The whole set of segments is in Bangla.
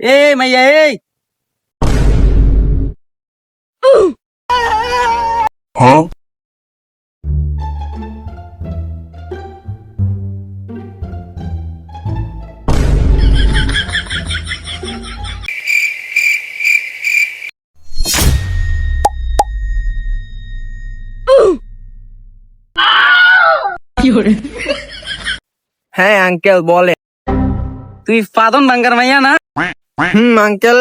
এই মাইয়া এই হ্যাঁ আঙ্কেল বলে। তুই ফাদন ভাঙ্গার মাইয়া না? আঙ্কেল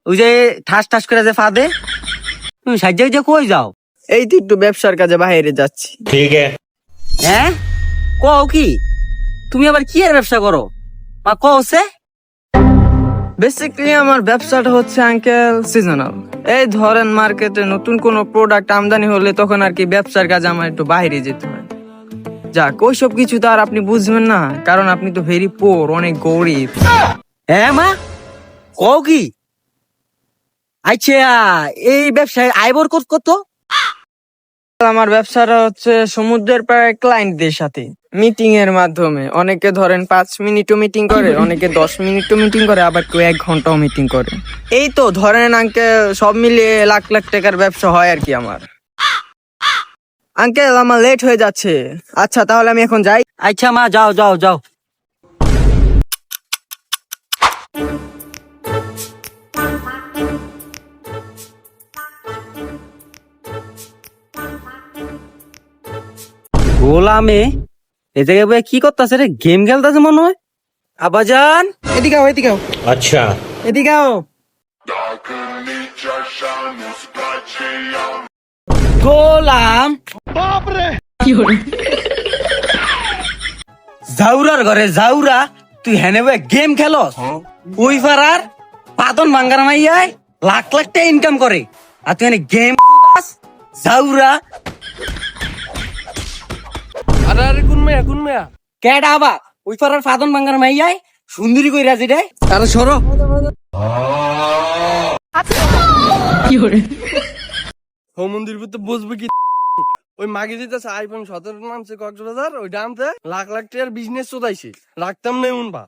ওই যে ঠাস ঠাস করে যে ফাদে, তুমি সাজ্জা কই যাও? এই তো একটু ব্যবসার কাজে বাইরে যাচ্ছি। হ্যাঁ কও কি? তুমি আবার কি এর ব্যবসা করো? মা কও সে? বেসিক্যালি আমার ব্যবসাটা হচ্ছে আঙ্কেল সিজনাল। এই ধরেন মার্কেটে নতুন কোনো প্রোডাক্ট আমদানি হলে তখন আর কি ব্যবসার কাজে আমার একটু বাইরে যেতে হয়। যাক ওইসব কিছু তো আর আপনি বুঝবেন না, কারণ আপনি তো ভেরি পোর, অনেক গরিব। হ্যাঁ মা কও কি? আচ্ছা এই ব্যবসায় আয়বর কত? আমার ব্যবসাটা হচ্ছে সমুদ্রের পাড়ে ক্লায়েন্টদের সাথে মিটিং এর মাধ্যমে। অনেকে ধরেন 5 মিনিটও মিটিং করে, অনেকে 10 মিনিটও মিটিং করে, আবার কেউ 1 ঘন্টাও মিটিং করে। এই তো ধরেন আঙ্কেল সব মিলিয়ে লাখ লাখ টাকার ব্যবসা হয় আর কি আমার। আঙ্কেল আমার লেট হয়ে যাচ্ছে, আচ্ছা তাহলে আমি এখন যাই। আচ্ছা মা যাও যাও যাও। গোলামে এ জায়গায় কি করতেছে রে? গেম খেলতেছে মনে হয়। আবাজান এদিকে আও, এদিকে আও। अच्छा এদিকে আও। গোলাম জাউরার ঘরে জাউরা, তুই হেনে গেম খেলস? ওই পাড়ার পাতন ভাঙ্গার মাইয়ায় লাখ লাখ টাকা ইনকাম করে, আর তুই এনে গেম জাউরা। আরে আরে কোন মেয়া কেডা আবা? ওই পাড়ার পাতন ভাঙ্গার মাইয়ায় সুন্দরী কইরা যেটা। আরে সরো ও মন্দির ভিতরে বসবে কি? ওই মাগে দিতেছে আইফোন 17 নামছে কক্সবাজার, ওই দামতে লাখ লাখ টাকার বিজনেস চোদাইছে, রাখতাম না এমন বা